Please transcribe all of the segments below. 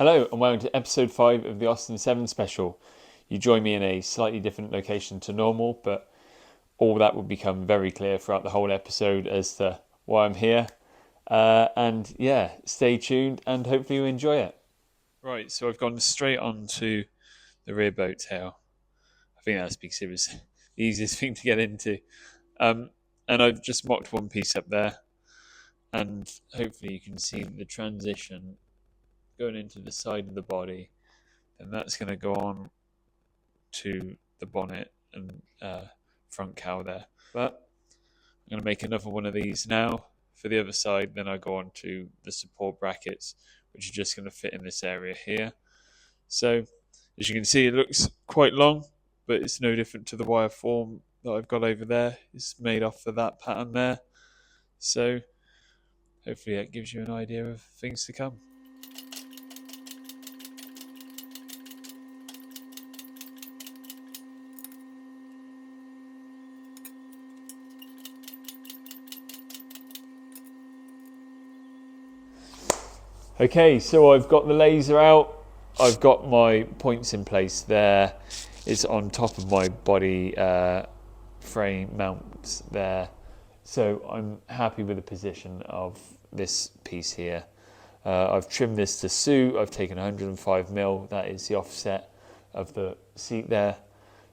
Hello and welcome to episode 5 of the Austin 7 special. You join me in a slightly different location to normal, but all that will become very clear throughout the whole episode as to why I'm here. Stay tuned and hopefully you enjoy it. Right, so I've gone straight on to the rear boat tail. I think that's because it was the easiest thing to get into. And I've just mocked one piece up there, and hopefully you can see the transition going into the side of the body, and that's going to go on to the bonnet and front cowl there. But I'm going to make another one of these now for the other side. Then I go on to the support brackets, which are just going to fit in this area here. So as you can see, it looks quite long, but it's no different to the wire form that I've got over there. It's made off of that pattern there. So hopefully that gives you an idea of things to come. Okay, so I've got the laser out. I've got my points in place there. It's on top of my body frame mounts there. So I'm happy with the position of this piece here. I've trimmed this to suit. I've taken 105mm. That is the offset of the seat there.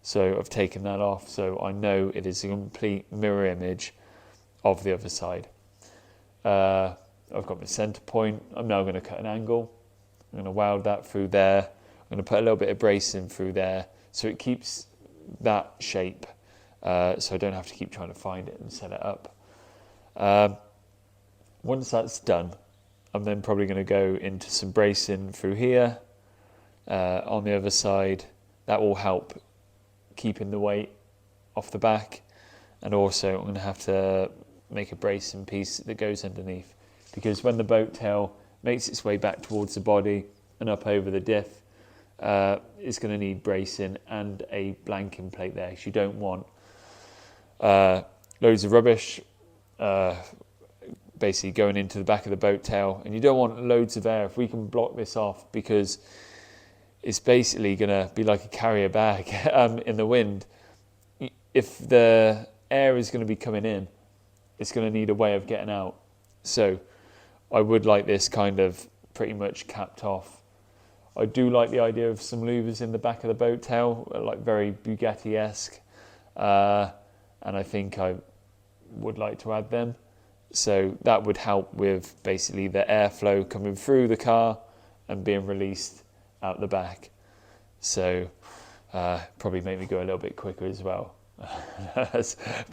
So I've taken that off. So I know it is a complete mirror image of the other side. I've got my center point. I'm now going to cut an angle. I'm going to weld that through there. I'm going to put a little bit of bracing through there so it keeps that shape, so I don't have to keep trying to find it and set it up. Once that's done, I'm then probably going to go into some bracing through here on the other side. That will help keeping the weight off the back, and also I'm going to have to make a bracing piece that goes underneath, because when the boat tail makes its way back towards the body and up over the diff, it's going to need bracing and a blanking plate there. You don't want loads of rubbish basically going into the back of the boat tail, and you don't want loads of air. If we can block this off, because it's basically going to be like a carrier bag in the wind. If the air is going to be coming in, it's going to need a way of getting out. So I would like this kind of pretty much capped off. I do like the idea of some louvers in the back of the boat tail, like very Bugatti-esque, and I think I would like to add them. So that would help with basically the airflow coming through the car and being released out the back. So probably make me go a little bit quicker as well.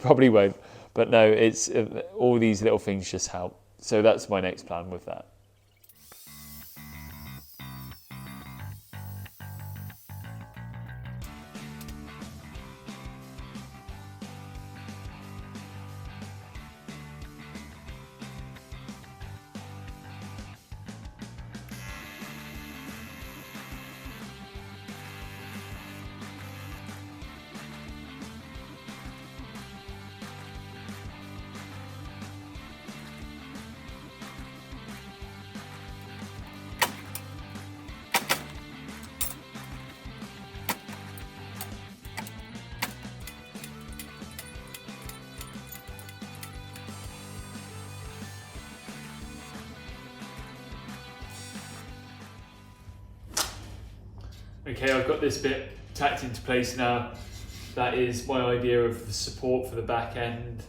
Probably won't, but no, it's all these little things just help. So that's my next plan with that. Okay, I've got this bit tacked into place now. That is my idea of the support for the back end,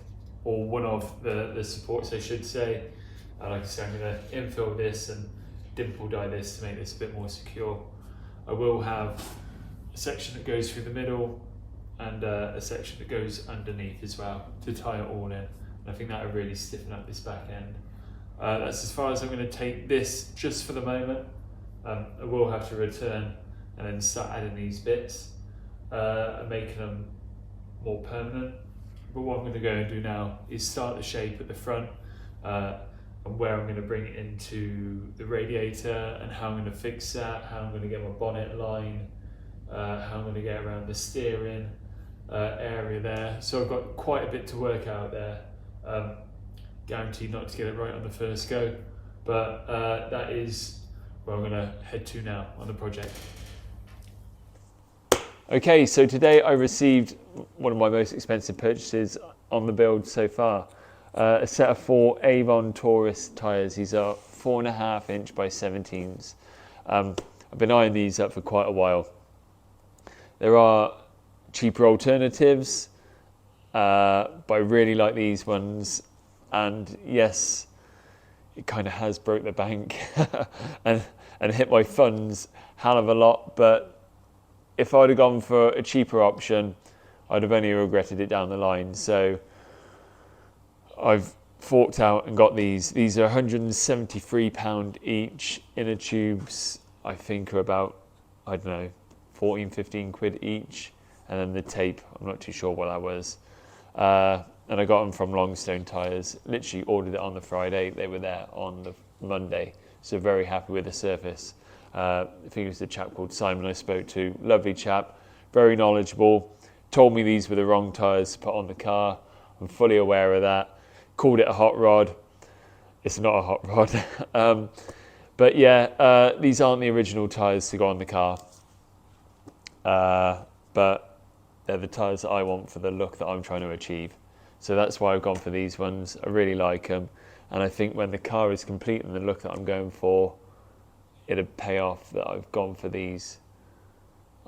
or one of the supports I should say. Like I said, I'm going to infill this and dimple dye this to make this a bit more secure. I will have a section that goes through the middle and a section that goes underneath as well to tie it all in. And I think that will really stiffen up this back end. That's as far as I'm going to take this just for the moment. I will have to return and then start adding these bits and making them more permanent. But what I'm going to go and do now is start the shape at the front and where I'm going to bring it into the radiator and how I'm going to fix that, how I'm going to get my bonnet line, how I'm going to get around the steering area there. So I've got quite a bit to work out there. Guaranteed not to get it right on the first go, but that is where I'm going to head to now on the project. Okay, so today I received one of my most expensive purchases on the build so far. A set of 4 Avon Taurus tyres. These are 4.5 inch by 17s. I've been eyeing these up for quite a while. There are cheaper alternatives, but I really like these ones. And yes, it kind of has broke the bank and hit my funds hell of a lot. But if I'd have gone for a cheaper option, I'd have only regretted it down the line. So I've forked out and got these. These are £173 each. Inner tubes, I think, are about, I don't know, 14, 15 quid each. And then the tape, I'm not too sure what that was. And I got them from Longstone Tyres. Literally ordered it on the Friday. They were there on the Monday. So very happy with the service. I think it was the chap called Simon I spoke to. Lovely chap, very knowledgeable. Told me these were the wrong tyres to put on the car. I'm fully aware of that. Called it a hot rod. It's not a hot rod. But yeah, these aren't the original tyres to go on the car. But they're the tyres that I want for the look that I'm trying to achieve. So that's why I've gone for these ones. I really like them. And I think when the car is complete and the look that I'm going for, it'll pay off that I've gone for these.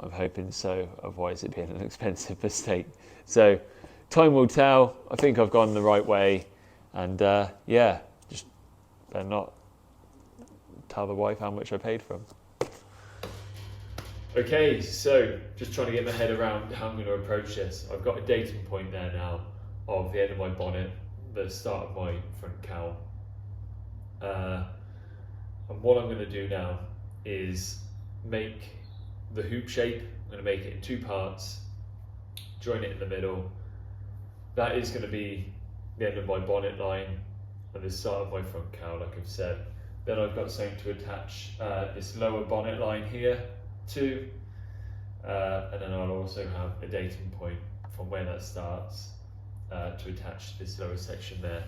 I'm hoping so, otherwise it'd be an expensive mistake. So time will tell. I think I've gone the right way. And yeah, just better not tell the wife how much I paid for them. Okay, so just trying to get my head around how I'm going to approach this. I've got a dating point there now of the end of my bonnet, the start of my front cowl. And what I'm going to do now is make the hoop shape. I'm going to make it in 2 parts, join it in the middle. That is going to be the end of my bonnet line and the start of my front cowl, like I've said. Then I've got something to attach this lower bonnet line here to, and then I'll also have a dating point from where that starts to attach to this lower section there.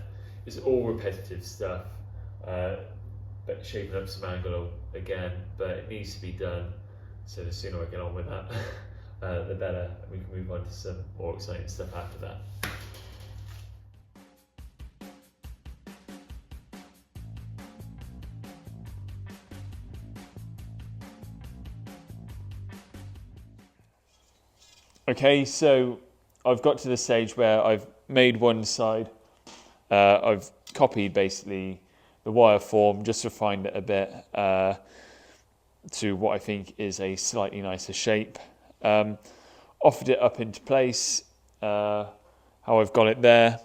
It's all repetitive stuff, but shaping up some angle again, but it needs to be done. So the sooner I get on with that, the better. We can move on to some more exciting stuff after that. Okay, so I've got to the stage where I've made one side. I've copied basically the wire form, just refined it a bit to what I think is a slightly nicer shape. Offered it up into place, how I've got it there.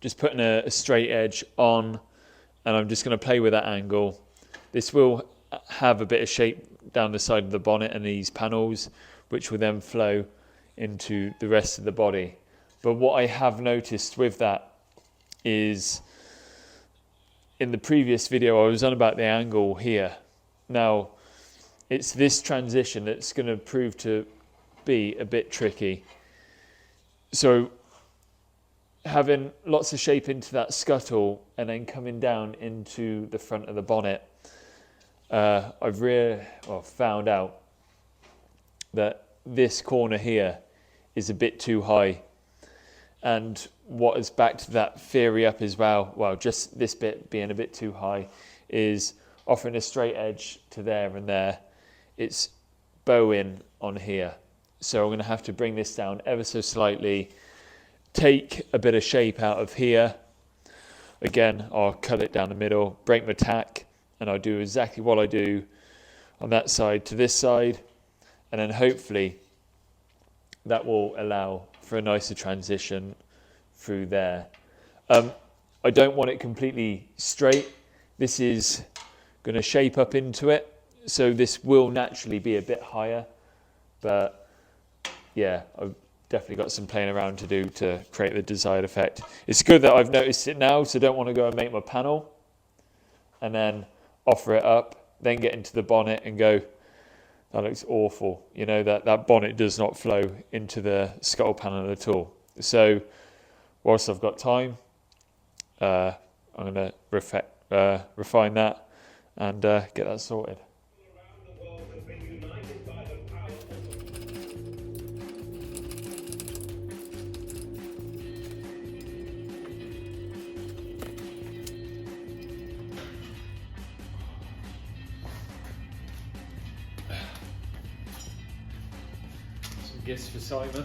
Just putting a straight edge on, and I'm just going to play with that angle. This will have a bit of shape down the side of the bonnet and these panels, which will then flow into the rest of the body. But what I have noticed with that is, in the previous video I was on about the angle here. Now, it's this transition that's going to prove to be a bit tricky. So, having lots of shape into that scuttle and then coming down into the front of the bonnet, I've found out that this corner here is a bit too high. And what has backed that theory up as well, just this bit being a bit too high, is offering a straight edge to there and there. It's bowing on here. So I'm going to have to bring this down ever so slightly, take a bit of shape out of here. Again, I'll cut it down the middle, break my tack, and I'll do exactly what I do on that side to this side. And then hopefully that will allow for a nicer transition through there. I don't want it completely straight. This is going to shape up into it. So this will naturally be a bit higher. But yeah, I've definitely got some playing around to do to create the desired effect. It's good that I've noticed it now, so I don't want to go and make my panel and then offer it up, then get into the bonnet and go, that looks awful. You know, that bonnet does not flow into the scuttle panel at all. So whilst I've got time, I'm going to refine that and get that sorted. Some gifts for Simon.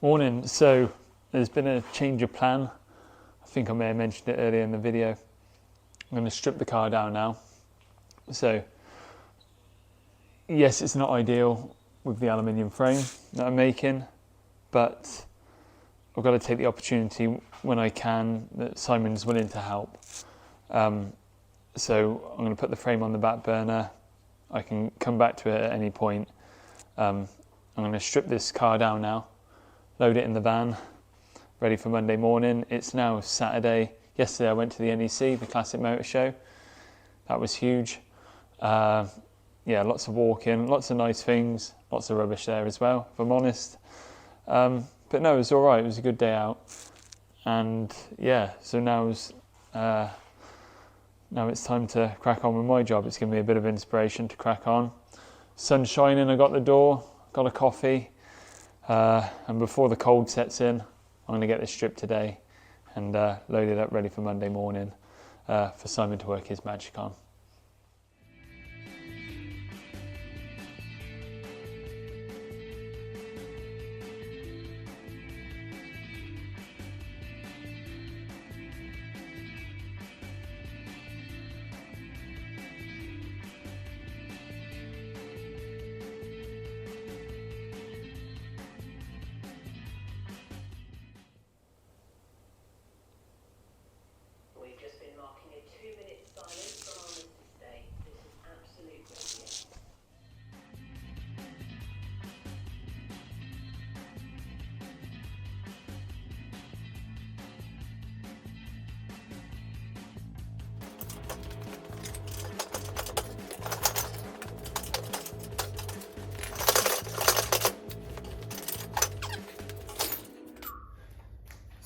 Morning. So there's been a change of plan. I think I may have mentioned it earlier in the video. I'm going to strip the car down now. So yes, it's not ideal with the aluminium frame that I'm making, but I've got to take the opportunity when I can that Simon's willing to help. So I'm going to put the frame on the back burner. I can come back to it at any point. I'm going to strip this car down now, load it in the van, ready for Monday morning. It's now Saturday. Yesterday I went to the NEC, the Classic Motor Show. That was huge. Yeah, lots of walking, lots of nice things, lots of rubbish there as well, if I'm honest. But no, it was all right. It was a good day out. And yeah, so now it's time to crack on with my job. It's given me a bit of inspiration to crack on. Sun's shining, I got the door, got a coffee. And before the cold sets in, I'm going to get this stripped today and load it up ready for Monday morning for Simon to work his magic on.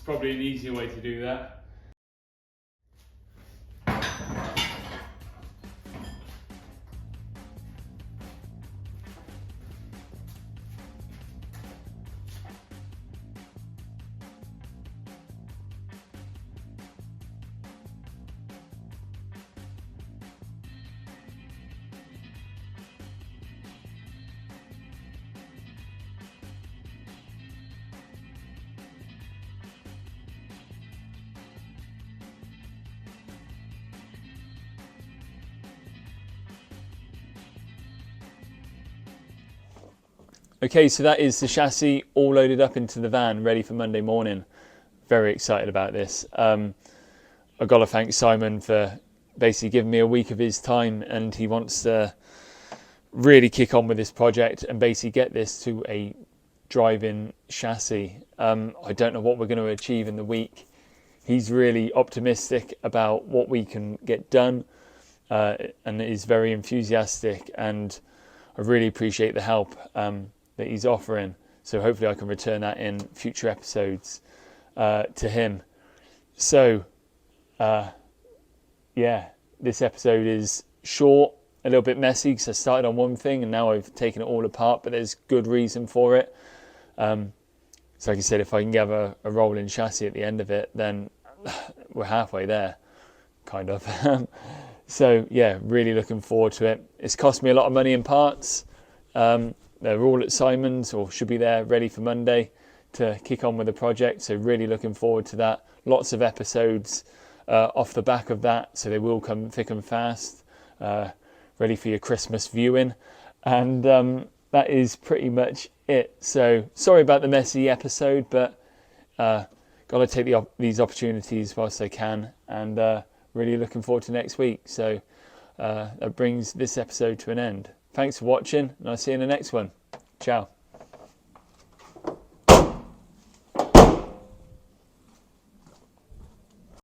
Probably an easier way to do that. Okay, so that is the chassis all loaded up into the van, ready for Monday morning. Very excited about this. I've got to thank Simon for basically giving me a week of his time, and he wants to really kick on with this project and basically get this to a drive-in chassis. I don't know what we're going to achieve in the week. He's really optimistic about what we can get done and is very enthusiastic, and I really appreciate the help that he's offering. So hopefully I can return that in future episodes to him. So yeah, this episode is short, a little bit messy because I started on one thing and now I've taken it all apart, but there's good reason for it. So like I said, if I can get a rolling chassis at the end of it, then we're halfway there, kind of. So yeah, really looking forward to it. It's cost me a lot of money in parts. They're all at Simon's, or should be there, ready for Monday to kick on with the project. So really looking forward to that. Lots of episodes off the back of that, so they will come thick and fast, ready for your Christmas viewing. And that is pretty much it. So sorry about the messy episode, but got to take these opportunities whilst I can, and really looking forward to next week. So that brings this episode to an end. Thanks for watching, and I'll see you in the next one. Ciao.